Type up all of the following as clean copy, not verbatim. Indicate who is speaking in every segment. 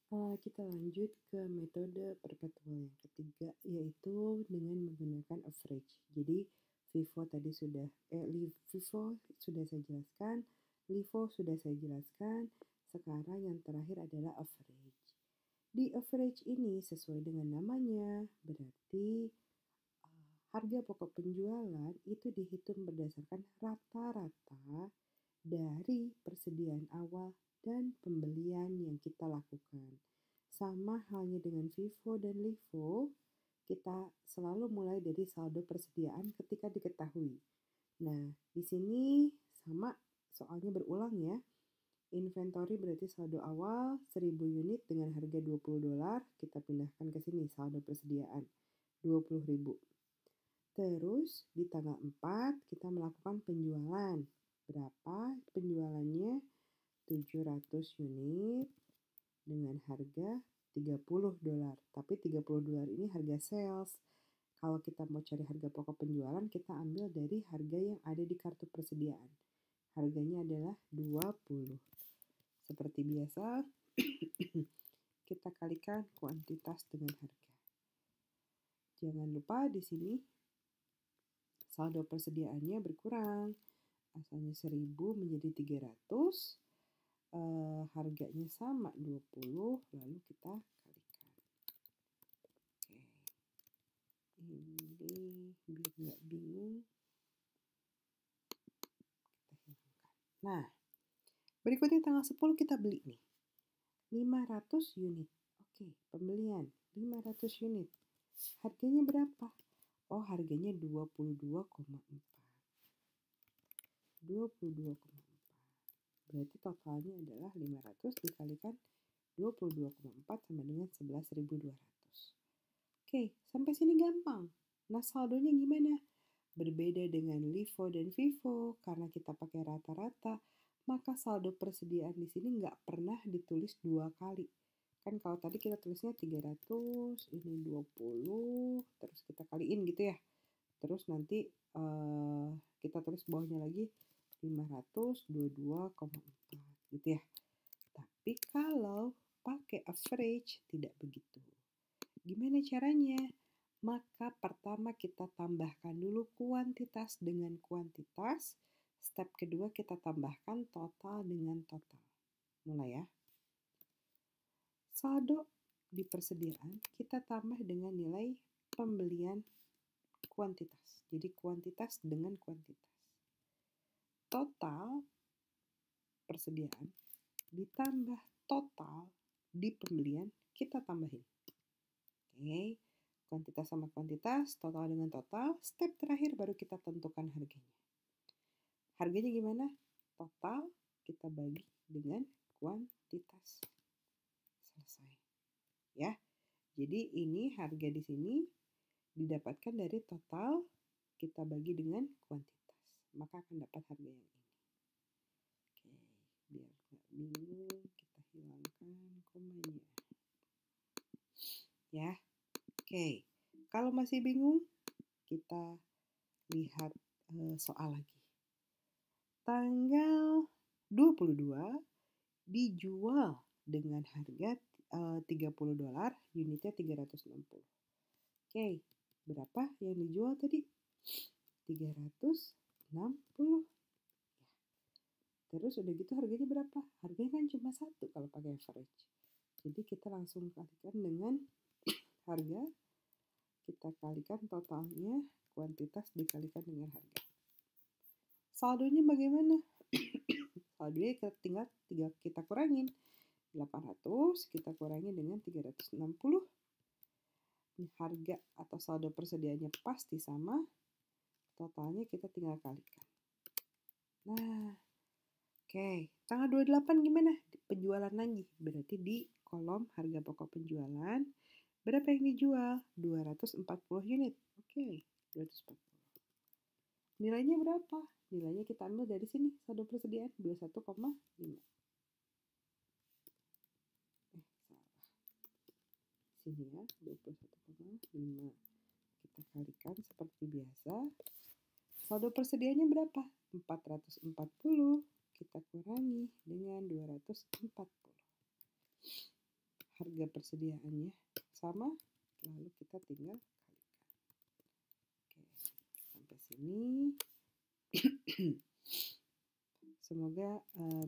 Speaker 1: Kita lanjut ke metode perpetual yang ketiga, yaitu dengan menggunakan average. Jadi FIFO tadi sudah, FIFO sudah saya jelaskan, LIFO sudah saya jelaskan, sekarang yang terakhir adalah average. Di average ini sesuai dengan namanya, berarti harga pokok penjualan itu dihitung berdasarkan rata-rata dari persediaan awal dan pembelian yang kita lakukan. Sama halnya dengan FIFO dan LIFO, kita selalu mulai dari saldo persediaan ketika diketahui. Nah, di sini sama soalnya berulang ya. Inventory berarti saldo awal 1000 unit dengan harga $20, kita pindahkan ke sini saldo persediaan 20.000. Terus di tanggal 4 kita melakukan penjualan. Berapa penjualannya? 700 unit dengan harga $30. Tapi $30 ini harga sales. Kalau kita mau cari harga pokok penjualan, kita ambil dari harga yang ada di kartu persediaan. Harganya adalah 20. Seperti biasa, kita kalikan kuantitas dengan harga. Jangan lupa di sini saldo persediaannya berkurang. Asalnya 1000 menjadi 300. Harganya sama 20, lalu kita kalikan. Oke. Ini biar nggak bingung. Kita hilangkan. Nah, berikutnya tanggal 10 kita beli nih. 500 unit. Oke, pembelian 500 unit. Harganya berapa? Oh, harganya 22,4. 22,4. Berarti totalnya adalah 500 dikalikan 22,4 sama dengan 11.200. Oke, sampai sini gampang. Nah, saldonya gimana? Berbeda dengan LIFO dan FIFO, karena kita pakai rata-rata, maka saldo persediaan di sini nggak pernah ditulis 2 kali. Kan kalau tadi kita tulisnya 300, ini 20, terus kita kaliin gitu ya. Terus nanti kita tulis bawahnya lagi 522,4 gitu ya. Tapi kalau pakai average tidak begitu. Gimana caranya? Maka pertama kita tambahkan dulu kuantitas dengan kuantitas. Step kedua kita tambahkan total dengan total. Mulai ya. Saldo di persediaan kita tambah dengan nilai pembelian kuantitas. Jadi kuantitas dengan kuantitas. Total persediaan ditambah total di pembelian kita tambahin. Oke, kuantitas sama kuantitas, total dengan total. Step terakhir baru kita tentukan harganya. Harganya gimana? Total kita bagi dengan kuantitas. Selesai. Ya. Jadi ini harga di sini didapatkan dari total kita bagi dengan kuantitas. Maka akan dapat harga yang ini. Oke, biar nggak bingung, kita hilangkan komanya. Ya, oke. Kalau masih bingung, kita lihat soal lagi. Tanggal 22 dijual dengan harga $30, unitnya 360. Oke, berapa yang dijual tadi? 360. Terus udah gitu harganya berapa? Harganya kan cuma 1 kalau pakai average. Jadi kita langsung kalikan dengan harga, kita kalikan totalnya, kuantitas dikalikan dengan harga. Saldonya bagaimana? Saldonya tinggal kita kurangin. 800 kita kurangi dengan 360. Harga atau saldo persediaannya pasti sama. Totalnya kita tinggal kalikan. Nah, oke. Tanggal 28 gimana? Penjualan lagi. Berarti di kolom harga pokok penjualan, berapa yang dijual? 240 unit. Oke, 240. Nilainya berapa? Nilainya kita ambil dari sini, saldo persediaan 21,5. Salah. Sini ya, 21,5. Kita kalikan seperti biasa. Saldo persediaannya berapa? 440. Kita kurangi dengan 240. harga persediaannya sama, lalu kita tinggal kalikan. Oke, sampai sini. Semoga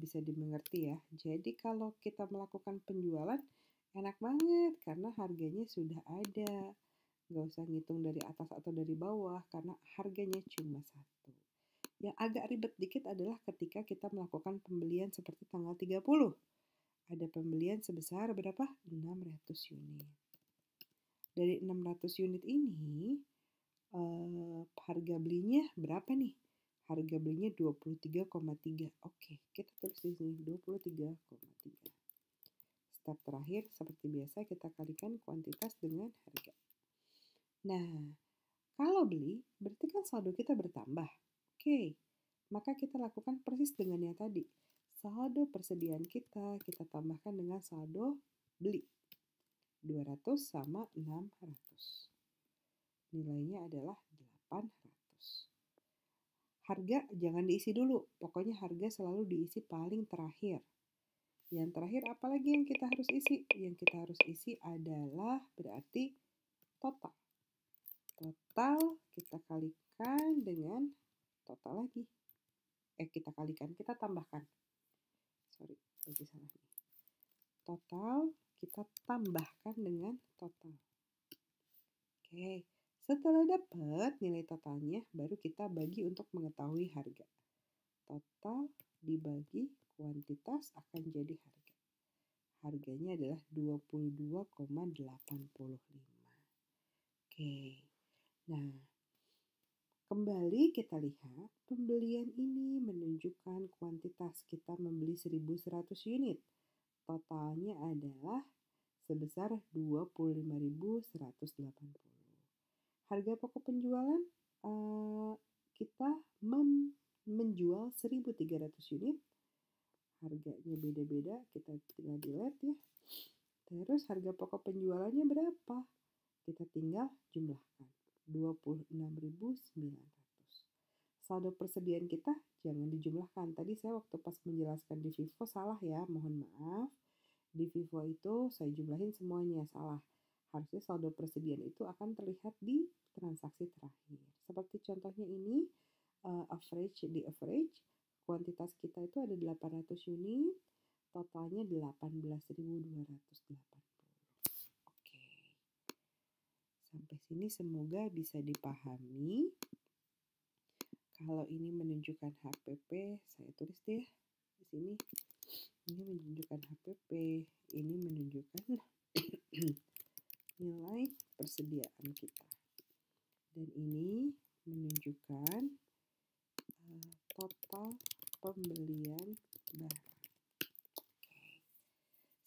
Speaker 1: bisa dimengerti ya. Jadi kalau kita melakukan penjualan, enak banget karena harganya sudah ada. Nggak usah ngitung dari atas atau dari bawah karena harganya cuma satu. Yang agak ribet dikit adalah ketika kita melakukan pembelian seperti tanggal 30. Ada pembelian sebesar berapa? 600 unit. Dari 600 unit ini, harga belinya berapa nih? Harga belinya 23,3. Oke, kita tulis di sini 23,3. Step terakhir seperti biasa kita kalikan kuantitas dengan harga. Nah, kalau beli berarti kan saldo kita bertambah. Oke, maka kita lakukan persis dengan yang tadi. Saldo persediaan kita tambahkan dengan saldo beli. 200 sama 600. Nilainya adalah 800. Harga jangan diisi dulu, pokoknya harga selalu diisi paling terakhir. Yang terakhir apalagi yang kita harus isi? Yang kita harus isi adalah berarti total. Total kita kalikan dengan total lagi. Kita kalikan, kita tambahkan. Sorry, lagi salah nih. Total kita tambahkan dengan total. Oke. Setelah dapat nilai totalnya, baru kita bagi untuk mengetahui harga. Total dibagi kuantitas akan jadi harga. Harganya adalah 22,85. Oke. Nah, kembali kita lihat, pembelian ini menunjukkan kuantitas kita membeli 1.100 unit. Totalnya adalah sebesar 25.180. Harga pokok penjualan kita menjual 1.300 unit. Harganya beda-beda, kita tinggal delete ya. Terus harga pokok penjualannya berapa? Kita tinggal jumlahkan. 26.900. Saldo persediaan kita jangan dijumlahkan. Tadi saya waktu pas menjelaskan di Vivo salah ya, mohon maaf. Di Vivo itu saya jumlahin semuanya, salah. Harusnya saldo persediaan itu akan terlihat di transaksi terakhir. Seperti contohnya ini, average, kuantitas kita itu ada 800 unit, totalnya 18.280. Oke. Sampai sini semoga bisa dipahami. Kalau ini menunjukkan HPP, saya tulis deh di sini. Ini menunjukkan HPP, ini menunjukkan nilai persediaan kita. Dan ini menunjukkan total pembelian barang. Oke.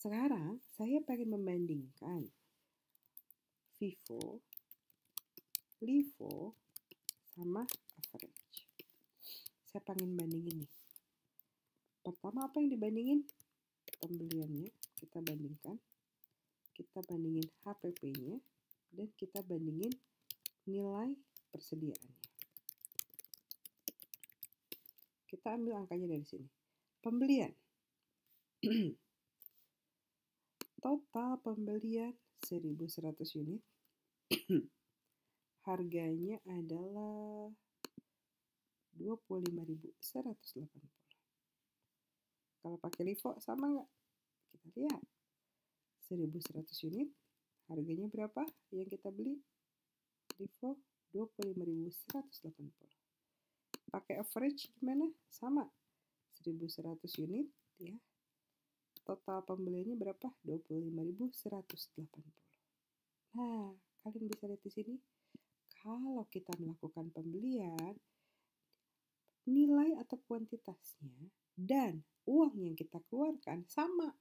Speaker 1: Sekarang saya pengen membandingkan Vivo, Livo, sama average. Saya pengen bandingin nih. Pertama apa yang dibandingin? Pembeliannya kita bandingkan. Kita bandingin HPP-nya dan kita bandingin nilai persediaannya. Kita ambil angkanya dari sini. Pembelian. Total pembelian 1.100 unit. Harganya adalah 25.180. Kalau pakai Livo sama nggak? Kita lihat. 1.100 unit. Harganya berapa yang kita beli? Livo 25.180. Pakai average gimana? Sama. 1.100 unit ya. Total pembeliannya berapa? 25.180. Nah, kalian bisa lihat di sini. Kalau kita melakukan pembelian, nilai atau kuantitasnya dan uang yang kita keluarkan sama.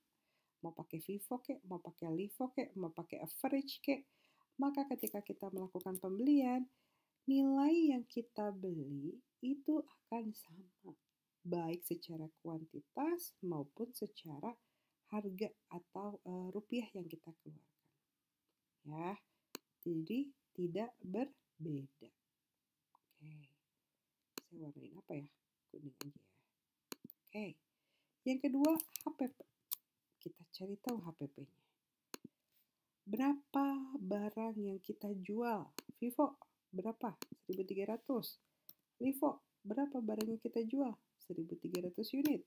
Speaker 1: Mau pakai Vivo kek, mau pakai Livo kek, mau pakai average kek. Maka ketika kita melakukan pembelian, nilai yang kita beli itu akan sama. Baik secara kuantitas maupun secara harga atau rupiah yang kita keluarkan. Ya, jadi tidak berbeda. Oke, saya warnain apa ya? Kuning aja ya. Oke, yang kedua HPP. Kita cari tahu HPP-nya. Berapa barang yang kita jual? Vivo, berapa? 1.300. Livo, berapa barang yang kita jual? 1.300 unit.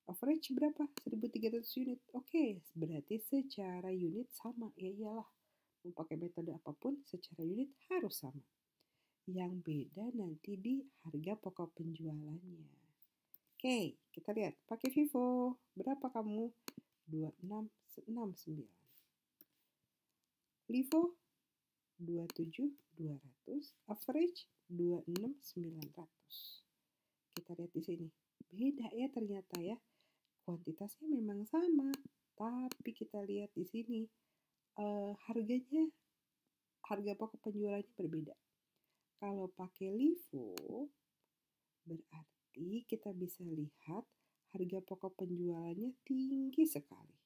Speaker 1: Average berapa? 1.300 unit. Oke, berarti secara unit sama. Ya iyalah, mau pakai metode apapun secara unit harus sama. Yang beda nanti di harga pokok penjualannya. Oke, kita lihat. Pakai Vivo, berapa kamu? 2669. Livo 27.200, average 26.900. Kita lihat di sini. Beda ya ternyata ya. Kuantitasnya memang sama, tapi kita lihat di sini harganya, harga pokok penjualannya berbeda. Kalau pakai Livo, berarti kita bisa lihat harga pokok penjualannya tinggi sekali.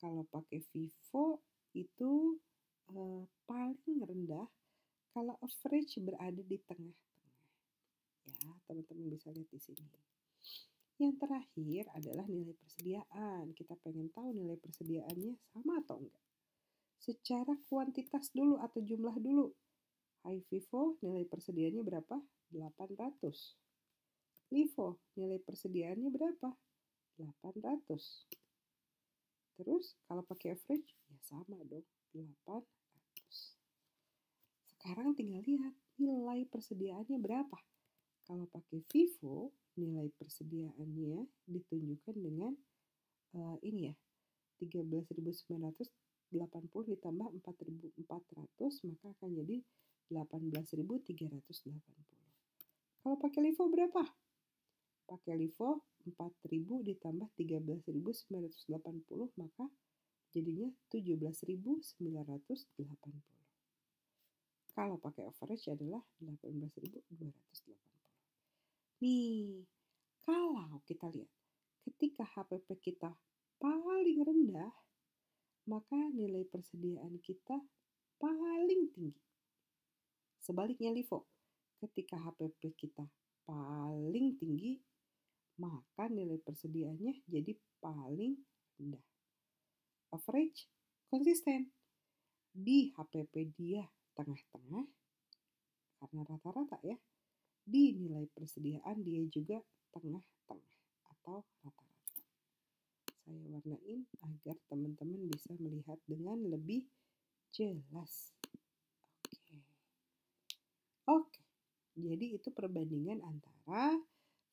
Speaker 1: Kalau pakai Vivo itu paling rendah, kalau average berada di tengah-tengah. Ya, teman-teman bisa lihat di sini. Yang terakhir adalah nilai persediaan. Kita pengen tahu nilai persediaannya sama atau enggak. Secara kuantitas dulu atau jumlah dulu. Hai Vivo, nilai persediaannya berapa? 800. Livo, nilai persediaannya berapa? 800. Terus kalau pakai average, ya sama dong, 800. Sekarang tinggal lihat nilai persediaannya berapa. Kalau pakai Vivo, nilai persediaannya ditunjukkan dengan ini ya, 13.980 ditambah 4.400, maka akan jadi 18.380. Kalau pakai Livo berapa? Pakai Livo 4.000 ditambah 13.980, maka jadinya 17.980. Kalau pakai average adalah 18.280. Nih, kalau kita lihat, ketika HPP kita paling rendah, maka nilai persediaan kita paling tinggi. Sebaliknya Livo, ketika HPP kita paling tinggi, maka nilai persediaannya jadi paling rendah. Average konsisten. Di HPP dia tengah-tengah, karena rata-rata ya. Di nilai persediaan dia juga tengah-tengah atau rata-rata. Saya warnain agar teman-teman bisa melihat dengan lebih jelas. Oke. Jadi itu perbandingan antara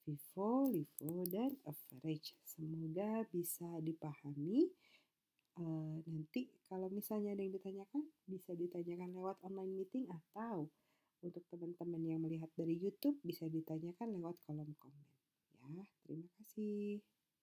Speaker 1: Vivo, Livo, dan average. Semoga bisa dipahami. Nanti kalau misalnya ada yang ditanyakan, bisa ditanyakan lewat online meeting atau untuk teman-teman yang melihat dari YouTube bisa ditanyakan lewat kolom komen. Ya, terima kasih.